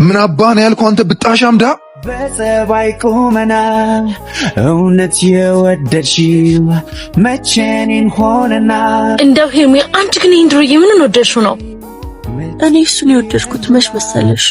ምን አባህ ነው ያልከው አንተ ብጣሻምዳ? በጸባይ ቁመና እውነት የወደድሽው መቼኔን ሆነና እንደው ሄሚ አንቺ ግን እንድሮዬ ምን ወደድሽው ነው? እኔ እሱን የወደድኩት መች መሰለሽ?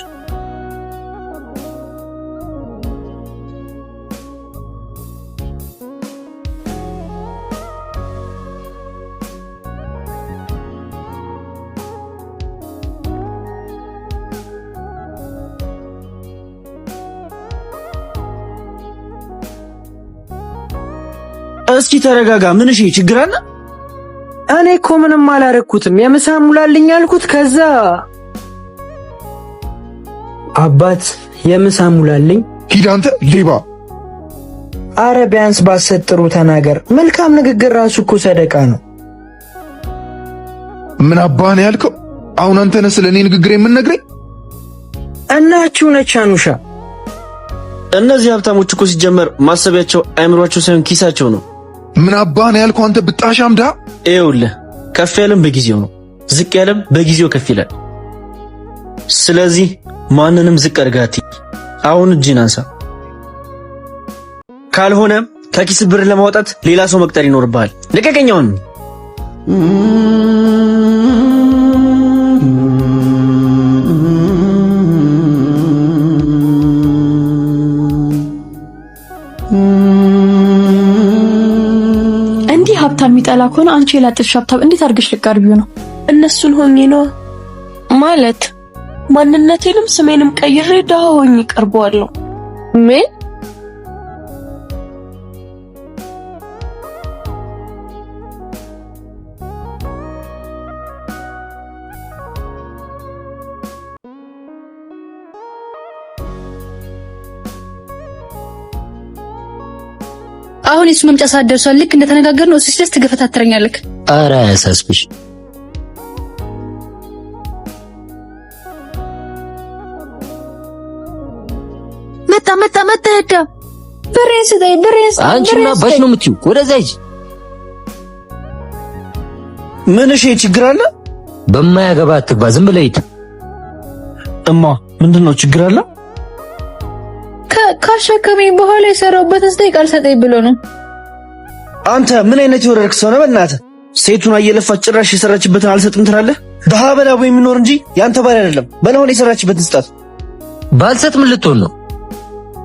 እስኪ ተረጋጋ። ምን እሺ ችግር አለ? እኔ እኮ ምንም አላረኩትም። የምሳ ሙላልኝ አልኩት። ከዛ አባት የምሳ ሙላልኝ። ሂድ አንተ ሌባ። አረ ቢያንስ ባሰጥሩ ተናገር። መልካም ንግግር ራሱ እኮ ሰደቃ ነው። ምን አባህ ነው ያልከው? አሁን አንተ ነህ ስለኔ ንግግር የምንነግረኝ? እናችሁ ነች አኑሻ። እነዚህ ሀብታሞች እኮ ሲጀመር ማሰቢያቸው አይምሯቸው ሳይሆን ኪሳቸው ነው። ምን አባህ ነው ያልከው አንተ ብጣሻምዳ? ይኸውልህ ከፍ ያለም በጊዜው ነው፣ ዝቅ ያለም በጊዜው ከፍ ይላል። ስለዚህ ማንንም ዝቅ አድርጋት። አሁን እጅን አንሳ። ካልሆነ ከኪስ ብር ለማውጣት ሌላ ሰው መቅጠር ይኖርብሃል። ልቀቀኛውን። ሀብታም የሚጠላ ከሆነ አንቺ የላጥሽ ሀብታም እንዴት አድርገሽ ልቀርቢው ነው? እነሱን ሆኜ ነው ማለት ማንነቴንም ስሜንም ቀይሬ ደሃ ሆኜ ቀርበዋለሁ። ምን? አሁን እሱ መምጫ ሰዓት ደርሷል። ልክ እንደተነጋገርነው እሱ ሲደርስ ትገፈታተረኛለህ። ኧረ አያሳስብሽ። መጣ ሄዳ ብሬን ስጠኝ። አንቺና ባሽ ነው የምትይው? ወደዛ ሂጂ። ምን እሺ ችግር አለ? በማያገባ አትግባ። ዝም ብለህ ሂድ። እማ ምንድነው ችግር አለ? ካሸከመኝ በኋላ የሰራውበት እስቲ ቃል ሰጠኝ ብሎ ነው። አንተ ምን አይነት የወረድክ ሰው ነህ? በእናትህ ሴቱን አየለፋች ጭራሽ የሰራችበትን አልሰጥም ትላለህ? ደሃ በላቡ የሚኖር እንጂ ያንተ ባል አይደለም። በላውን የሰራችበትን ስጣት። ባልሰጥ ምን ልትሆን ነው?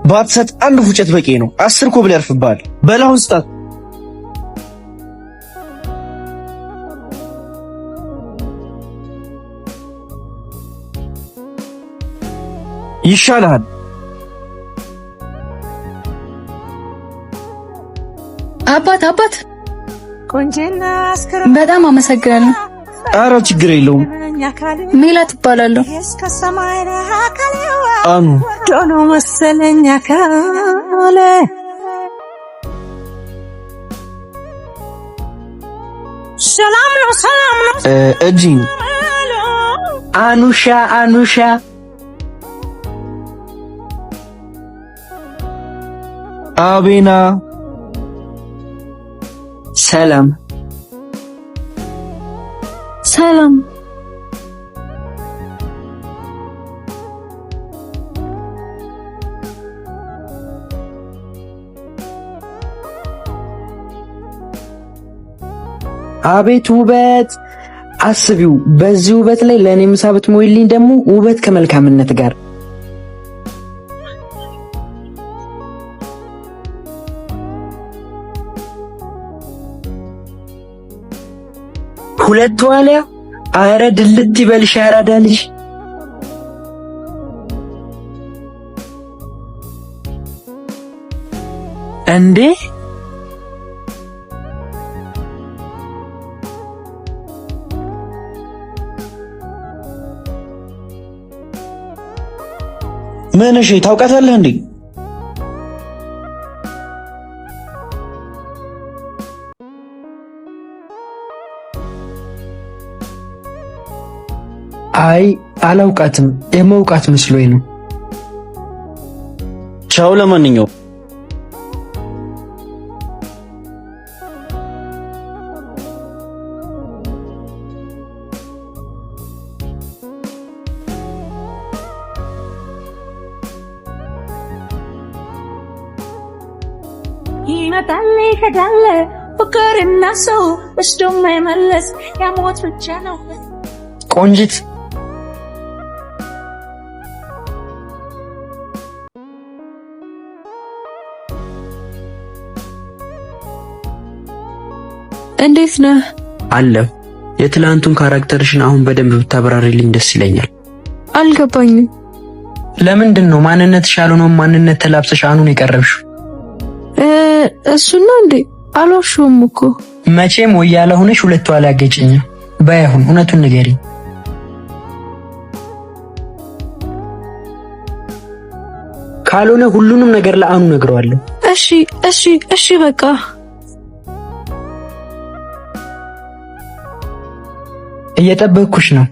ባትሰጥ አንድ ፉጨት በቂ ነው። 10 ኮብል ያርፍብሃል። በላውን ስጣት። ይሻልሃል። አባት በጣም አመሰግናለሁ። ኧረ ችግር የለውም። ሜላት እባላለሁ። አኑ ዶኖ መሰለኝ አካለ ሰላም ነው እጂን አኑሻ አቤና ሰላም አቤት ውበት! አስቢው፣ በዚህ ውበት ላይ ለኔ ምሳ ብትሞይልኝ ደግሞ ውበት ከመልካምነት ጋር ሁለት ዋልያ። አረ ድልት ይበልሽ ያራዳ ልጅ። እንዴ ምን እሺ ታውቃታለህ እንዴ? አይ አላውቃትም። የማውቃት መስሎኝ ነው። ቻው። ለማንኛውም ይመጣል ይሄዳል ፍቅርና ሰው ወስዶ የማይመለስ ያሞት ብቻ ነው። ቆንጂት እንዴት ነህ? አለሁ። የትላንቱን ካራክተርሽን አሁን በደንብ ብታብራሪልኝ ደስ ይለኛል። አልገባኝም። ለምንድን ነው ማንነትሽ ያልሆነውን ማንነት ተላብሰሽ አኑን የቀረብሽው? እሱና እንዴ አልዋሽውም እኮ። መቼም ወይ ያለሆነሽ ሁለቱ አላገጭኝም። ባይሆን እውነቱን ንገሪኝ። ካልሆነ ሁሉንም ነገር ለአኑ ነግረዋለሁ። እሺ በቃ እየጠበቅኩሽ ነው።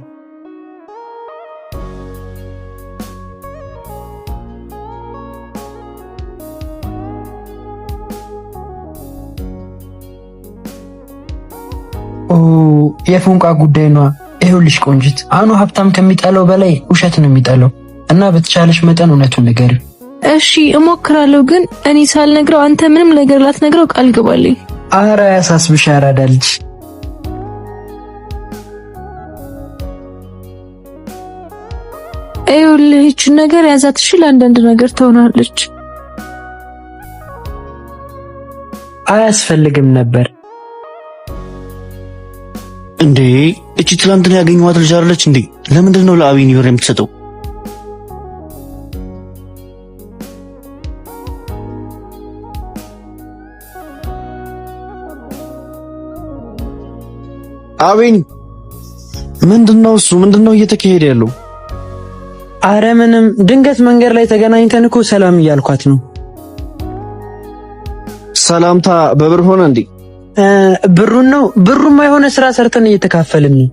የፎንቃ ጉዳይ ነው። ይኸውልሽ ቆንጂት፣ አኑ ሀብታም ከሚጠላው በላይ ውሸት ነው የሚጠላው እና በተቻለሽ መጠን እውነቱን ንገሪው። እሺ እሞክራለሁ፣ ግን እኔ ሳልነግረው አንተ ምንም ነገር ላትነግረው ቃል ግባልኝ። ኧረ ያሳስብሽ ያራዳ ልጅ። ይኸውልህ ይህችን ነገር ያዛት። እሺ ለአንዳንድ ነገር ትሆናለች። አያስፈልግም ነበር እንዴ? እቺ ትላንትና ያገኘኋት ልጅ አይደለች እንዴ? ለምንድን ነው ለአቢኒ ብር የምትሰጠው? አቢኒ ምንድነው እሱ? ምንድነው እየተካሄደ ያለው? አረ ምንም፣ ድንገት መንገድ ላይ ተገናኝተን እኮ ሰላም እያልኳት ነው። ሰላምታ በብር ሆነ እንዴ? ብሩን ነው? ብሩማ የሆነ ስራ ሰርተን እየተካፈልን ነው።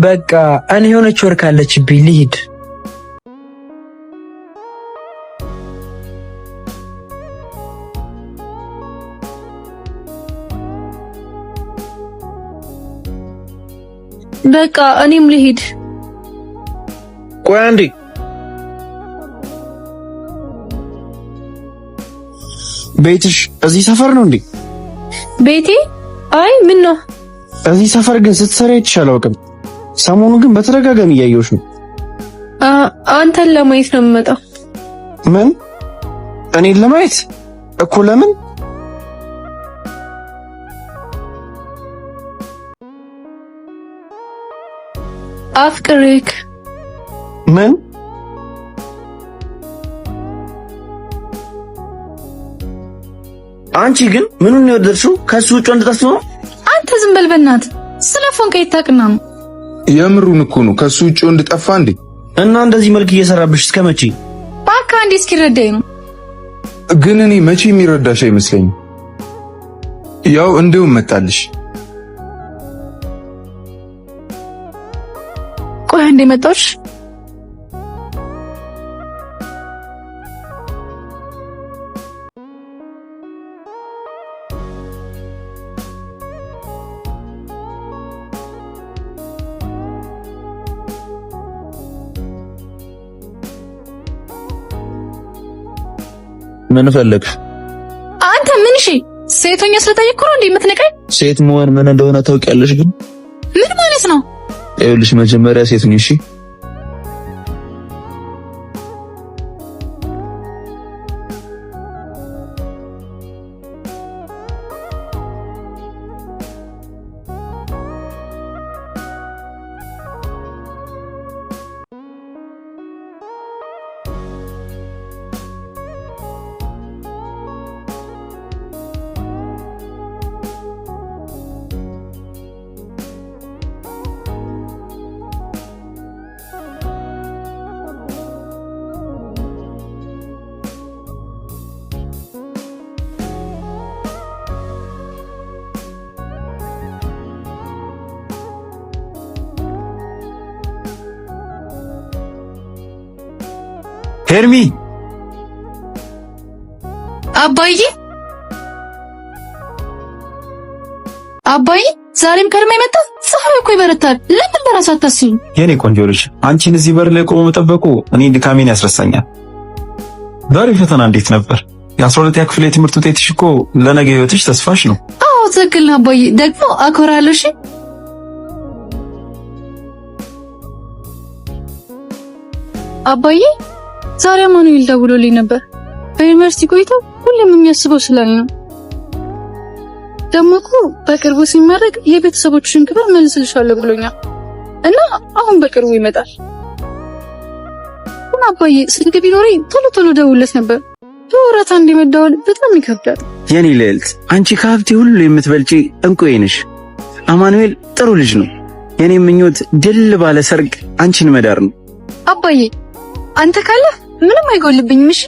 በቃ እኔ የሆነች ወር ካለችብኝ ልሂድ። በቃ እኔም ልሂድ። ቆይ አንዴ፣ ቤትሽ እዚህ ሰፈር ነው እንዴ? ቤቴ? አይ ምን ነው? እዚህ ሰፈር ግን ስትሰሪ አይቼሽ አላውቅም። ሰሞኑን ግን በተደጋጋሚ እያየሁሽ ነው። አንተን ለማየት ነው የምመጣው። ምን? እኔን ለማየት እኮ? ለምን? አፍቅሬክ። ምን? አንቺ ግን ምኑን ነው የወደድሽው? ከሱ ውጭ እንደጠፋ ነው? አንተ ዝም በል በእናትህ። ስለ ፎንቃ ይታቅና ነው። የምሩን እኮ ነው። ከሱ ውጭ እንደጠፋ እንዴ? እና እንደዚህ መልክ እየሰራብሽ እስከ መቼ? ባካ እንዴ እስኪረዳኝ ነው። ግን እኔ መቼ የሚረዳሽ አይመስለኝም። ያው እንደውም መጣልሽ። ቆይ እንዴ መጣሽ? ምን ፈለግሽ? አንተ ምን? እሺ ሴቶኛ ስለጠየቅኩ ነው እንዴ የምትነቀኝ? ሴት መሆን ምን እንደሆነ ታውቂያለሽ? ግን ምን ማለት ነው? ይኸውልሽ መጀመሪያ ሴት ነሽ። እሺ ሄርሚ። አባዬ ዛሬም ከርማ የመጣ ፀሐይ እኮ ይበረታል። ለምን ለራስ አታስቢም? የኔ ቆንጆ ልጅ አንቺን እዚህ በር ላይ ቆሞ መጠበቁ እኔ ድካሜን ያስረሳኛል። ዛሬ ፈተና እንዴት ነበር? የ12ኛ ክፍል የትምህርት ውጤትሽ እኮ ለነገ ህይወትሽ ተስፋሽ ነው። አዎ ትክክል ነው አባዬ። ደግሞ አኮራለሁ። እሺ አባዬ፣ ዛሬ አማኑኤል ደውሎልኝ ነበር። በዩኒቨርሲቲ ቆይቶ ሁሌም የሚያስበው ስለኔ ነው። ደግሞ እኮ በቅርቡ ሲመረቅ የቤተሰቦችሽን ክብር መልስልሻለሁ ብሎኛል እና አሁን በቅርቡ ይመጣል። እና አባዬ ስልክ ቢኖረኝ ቶሎ ደውልለት ነበር። በወራት አንዴ መደወል በጣም ይከብዳል። የኔ ልዕልት፣ አንቺ ከሀብቴ ሁሉ የምትበልጪ እንቁዬ ነሽ። አማኑኤል ጥሩ ልጅ ነው። የኔ ምኞት ድል ባለ ሰርግ አንቺን መዳር ነው። አባዬ አንተ ካለ ምንም አይጎልብኝም። እሺ